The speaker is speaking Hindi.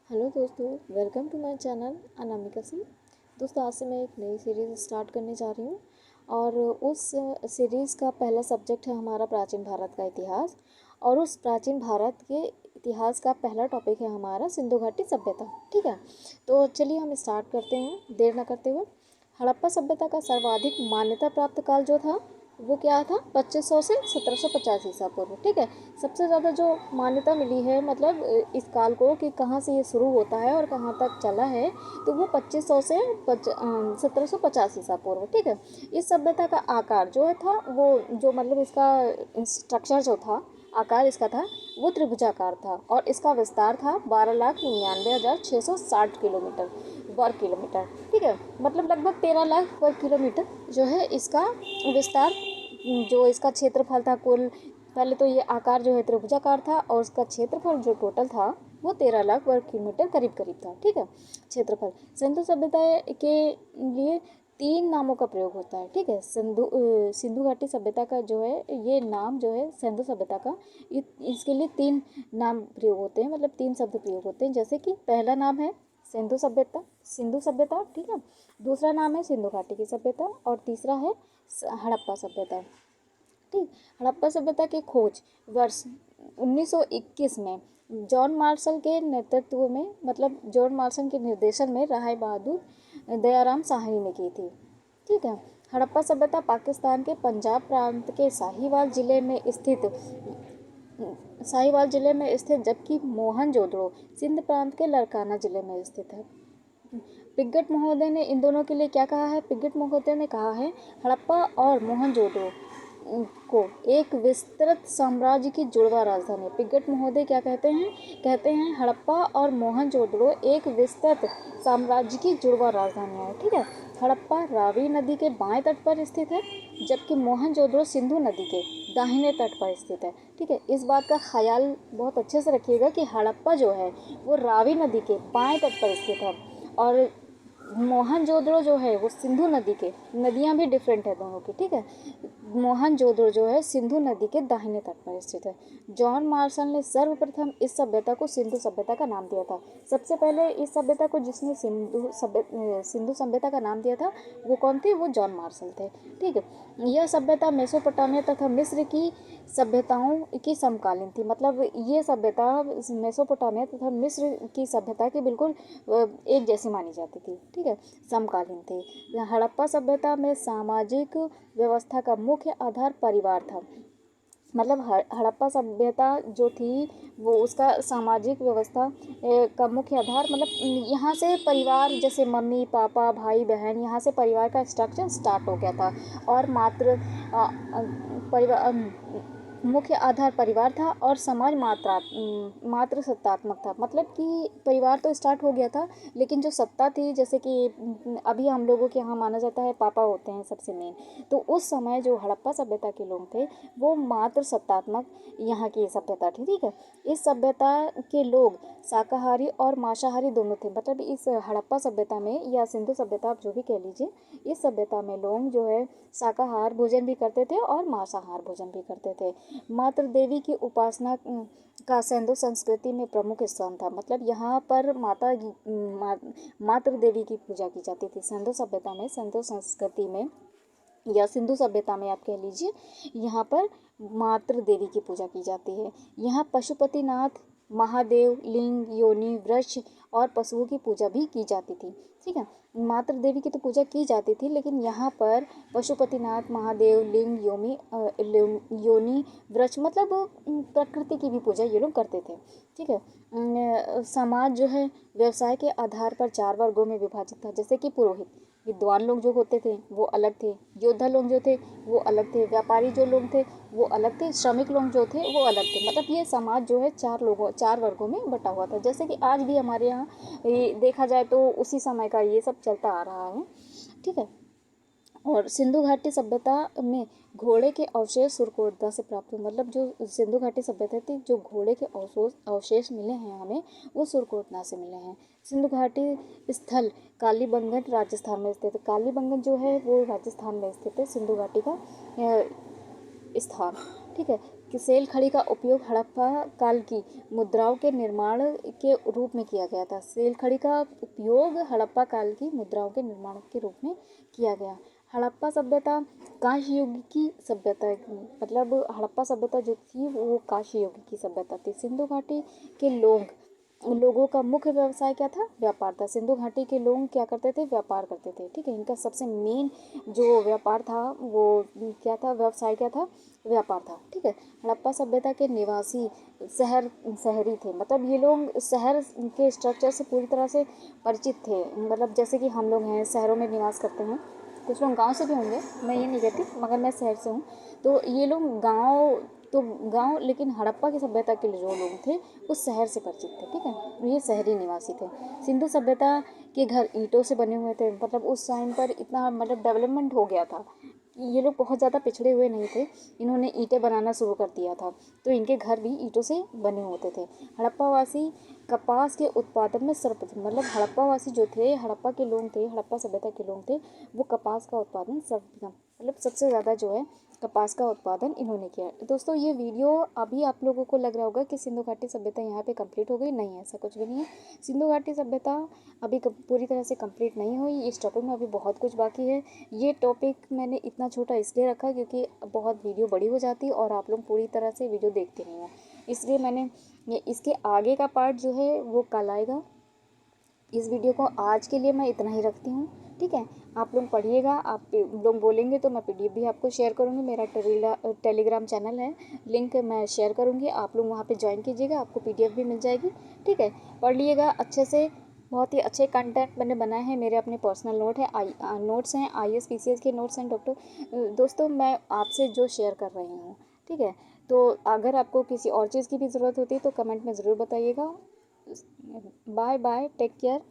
हेलो दोस्तों, welcome to my channel Anamika Singh. दोस्तों, आज से मैं एक नई सीरीज़ स्टार्ट करने जा रही हूँ और उस सीरीज़ का पहला सब्जेक्ट है हमारा प्राचीन भारत का इतिहास। और उस प्राचीन भारत के इतिहास का पहला टॉपिक है हमारा सिंधु घाटी सभ्यता। ठीक है, तो चलिए हम स्टार्ट करते हैं देर न करते हुए। हड़प्पा सभ्यता का सर्वाधिक मान्यता प्राप्त काल जो था वो क्या था, 2500 से 1750 ईसा पूर्व। ठीक है, सबसे ज़्यादा जो मान्यता मिली है मतलब इस काल को कि कहाँ से ये शुरू होता है और कहाँ तक चला है, तो वो 2500 से 1750 ईसा पूर्व। ठीक है, इस सभ्यता का आकार जो है था वो जो मतलब इसका स्ट्रक्चर जो था, आकार इसका था वो त्रिभुजाकार था और इसका विस्तार था 12,99,660 किलोमीटर वर्ग किलोमीटर। ठीक है, मतलब लगभग 13 लाख वर्ग किलोमीटर जो है इसका विस्तार, जो इसका क्षेत्रफल था कुल। पहले तो ये आकार जो है त्रिभुजाकार था और उसका क्षेत्रफल जो टोटल था वो 13 लाख वर्ग किलोमीटर करीब करीब था। ठीक है, क्षेत्रफल। सिंधु सभ्यता के लिए तीन नामों का प्रयोग होता है। ठीक है, सिंधु घाटी सभ्यता का जो है ये नाम जो है सिंधु सभ्यता का, इसके लिए तीन नाम प्रयोग होते हैं, मतलब तीन शब्द प्रयोग होते हैं। जैसे कि पहला नाम है सिंधु सभ्यता। ठीक है, दूसरा नाम है सिंधु घाटी की सभ्यता और तीसरा है हड़प्पा सभ्यता। ठीक, हड़प्पा सभ्यता की खोज वर्ष 1921 में जॉन मार्शल के नेतृत्व में, मतलब जॉन मार्शल के निर्देशन में राय बहादुर दयाराम साहनी ने की थी। ठीक है, हड़प्पा सभ्यता पाकिस्तान के पंजाब प्रांत के साहिवाल जिले में स्थित जबकि मोहनजोदड़ो सिंध प्रांत के लड़काना जिले में स्थित है। पिगट महोदय ने इन दोनों के लिए क्या कहा है? पिगट महोदय ने कहा है हड़प्पा और मोहनजोदड़ो को एक विस्तृत साम्राज्य की जुड़वा राजधानी। पिगट महोदय क्या कहते हैं? कहते हैं हड़प्पा और मोहनजोदड़ो एक विस्तृत साम्राज्य की जुड़वा राजधानी है। ठीक है, हड़प्पा रावी नदी के बाएं तट पर स्थित है जबकि मोहनजोदड़ो सिंधु नदी के दाहिने तट पर स्थित है। ठीक है, इस बात का ख्याल बहुत अच्छे से रखिएगा कि हड़प्पा जो है वो रावी नदी के बाएं तट पर स्थित है और मोहनजोदड़ो जो है वो सिंधु नदी के, नदियाँ भी डिफरेंट है दोनों की। ठीक है, मोहनजोदड़ो जो है सिंधु नदी के दाहिने तट पर स्थित है। जॉन मार्शल ने सर्वप्रथम इस सभ्यता को सिंधु सभ्यता का नाम दिया था। सबसे पहले इस सभ्यता को जिसने सिंधु सभ्यता का नाम दिया था वो कौन थे? वो जॉन मार्शल थे। ठीक है, यह सभ्यता मेसोपोटामिया तथा मिस्र की सभ्यताओं की समकालीन थी। मतलब ये सभ्यता मेसोपोटामिया तथा मिस्र की सभ्यता की बिल्कुल एक जैसी मानी जाती थी। ठीक है, समकालीन थी। हड़प्पा सभ्यता में सामाजिक व्यवस्था का मुख्य आधार परिवार था। मतलब हड़प्पा सभ्यता जो थी वो उसका सामाजिक व्यवस्था का मुख्य आधार, मतलब यहाँ से परिवार, जैसे मम्मी पापा भाई बहन, यहाँ से परिवार का स्ट्रक्चर स्टार्ट हो गया था और परिवार मुख्य आधार परिवार था और समाज मात्र सत्तात्मक था। मतलब कि परिवार तो स्टार्ट हो गया था लेकिन जो सत्ता थी, जैसे कि अभी हम लोगों के यहाँ माना जाता है पापा होते हैं सबसे मेन, तो उस समय जो हड़प्पा सभ्यता के लोग थे वो मात्र सत्तात्मक यहाँ की सभ्यता थी। ठीक है, इस सभ्यता के लोग शाकाहारी और मांसाहारी दोनों थे। मतलब इस हड़प्पा सभ्यता में या सिंधु सभ्यता आप जो भी कह लीजिए, इस सभ्यता में लोग जो है शाकाहार भोजन भी करते थे और मांसाहार भोजन भी करते थे। मातृ देवी की उपासना का सिंधु संस्कृति में प्रमुख स्थान था। मतलब यहाँ पर मातृ देवी की पूजा की जाती थी सिंधु सभ्यता में, सिंधु संस्कृति में या सिंधु सभ्यता में आप कह लीजिए, यहाँ पर मातृ देवी की पूजा की जाती है। यहाँ पशुपतिनाथ, महादेव, लिंग, योनि, वृक्ष और पशुओं की पूजा भी की जाती थी। ठीक है, मातृ देवी की तो पूजा की जाती थी लेकिन यहाँ पर पशुपतिनाथ, महादेव, लिंग, योनि, वृक्ष, मतलब प्रकृति की भी पूजा ये लोग करते थे। ठीक है, समाज जो है व्यवसाय के आधार पर 4 वर्गों में विभाजित था। जैसे कि पुरोहित, विद्वान लोग जो होते थे वो अलग थे, योद्धा लोग जो थे वो अलग थे, व्यापारी जो लोग थे वो अलग थे, श्रमिक लोग जो थे वो अलग थे। मतलब ये समाज जो है 4 वर्गों में बटा हुआ था। जैसे कि आज भी हमारे यहाँ ये देखा जाए तो उसी समय का ये सब चलता आ रहा है। ठीक है, और सिंधु घाटी सभ्यता में घोड़े के अवशेष सुरकोटदा से प्राप्त हुए। मतलब जो सिंधु घाटी सभ्यता थी, जो घोड़े के अवशेष मिले हैं हमें वो सुरकोटदा से मिले हैं। सिंधु घाटी स्थल कालीबंगन राजस्थान में स्थित है। कालीबंगन जो है वो राजस्थान में स्थित है सिंधु घाटी का स्थान। ठीक है, कि सेल खड़ी का उपयोग हड़प्पा काल की मुद्राओं के निर्माण के रूप में किया गया था। सेल खड़ी का उपयोग हड़प्पा काल की मुद्राओं के निर्माण के रूप में किया गया। हड़प्पा सभ्यता कांस्य युग की सभ्यता, मतलब हड़प्पा सभ्यता जो थी वो कांस्य युग की सभ्यता थी। सिंधु घाटी के लोगों का मुख्य व्यवसाय क्या था? व्यापार था। सिंधु घाटी के लोग क्या करते थे? व्यापार करते थे। ठीक है, इनका सबसे मेन जो व्यापार था वो क्या था? व्यवसाय क्या था? व्यापार था। ठीक है, हड़प्पा सभ्यता के निवासी शहरी थे, मतलब ये लोग शहर के स्ट्रक्चर से पूरी तरह से परिचित थे। मतलब जैसे कि हम लोग हैं, शहरों में निवास करते हैं, कुछ लोग गांव से भी होंगे, मैं ये नहीं कहती, मगर मैं शहर से हूँ, तो ये लोग गांव लेकिन हड़प्पा की सभ्यता के जो लोग थे वो शहर से परिचित थे। ठीक है, ये शहरी निवासी थे। सिंधु सभ्यता के घर ईंटों से बने हुए थे, मतलब उस टाइम पर इतना मतलब डेवलपमेंट हो गया था, ये लोग बहुत ज़्यादा पिछड़े हुए नहीं थे, इन्होंने ईंटें बनाना शुरू कर दिया था, तो इनके घर भी ईंटों से बने होते थे। हड़प्पावासी कपास के उत्पादन में सर्वप्रथम, मतलब हड़प्पावासी जो थे, हड़प्पा के लोग थे, हड़प्पा सभ्यता के लोग थे, वो कपास का उत्पादन सर्वप्रथम, मतलब सबसे ज़्यादा जो है कपास का उत्पादन इन्होंने किया। दोस्तों ये वीडियो अभी आप लोगों को लग रहा होगा कि सिंधु घाटी सभ्यता यहाँ पे कंप्लीट हो गई, नहीं है, ऐसा कुछ भी नहीं है। सिंधु घाटी सभ्यता अभी पूरी तरह से कंप्लीट नहीं हुई, इस टॉपिक में अभी बहुत कुछ बाकी है। ये टॉपिक मैंने इतना छोटा इसलिए रखा क्योंकि बहुत वीडियो बड़ी हो जाती और आप लोग पूरी तरह से वीडियो देखते नहीं हैं, इसलिए मैंने इसके आगे का पार्ट जो है वो कल आएगा। इस वीडियो को आज के लिए मैं इतना ही रखती हूँ। ठीक है, आप लोग पढ़िएगा, आप लोग बोलेंगे तो मैं पीडीएफ भी आपको शेयर करूँगी। मेरा टेलीग्राम चैनल है, लिंक मैं शेयर करूँगी, आप लोग वहाँ पे ज्वाइन कीजिएगा, आपको पीडीएफ भी मिल जाएगी। ठीक है, पढ़ लिएगा अच्छे से, बहुत ही अच्छे कंटेंट मैंने बनाए हैं, मेरे अपने पर्सनल नोट्स हैं, IAS PCS के नोट्स हैं दोस्तों, मैं आपसे जो शेयर कर रही हूँ। ठीक है, तो अगर आपको किसी और चीज़ की भी ज़रूरत होती है तो कमेंट में ज़रूर बताइएगा। Bye bye, take care.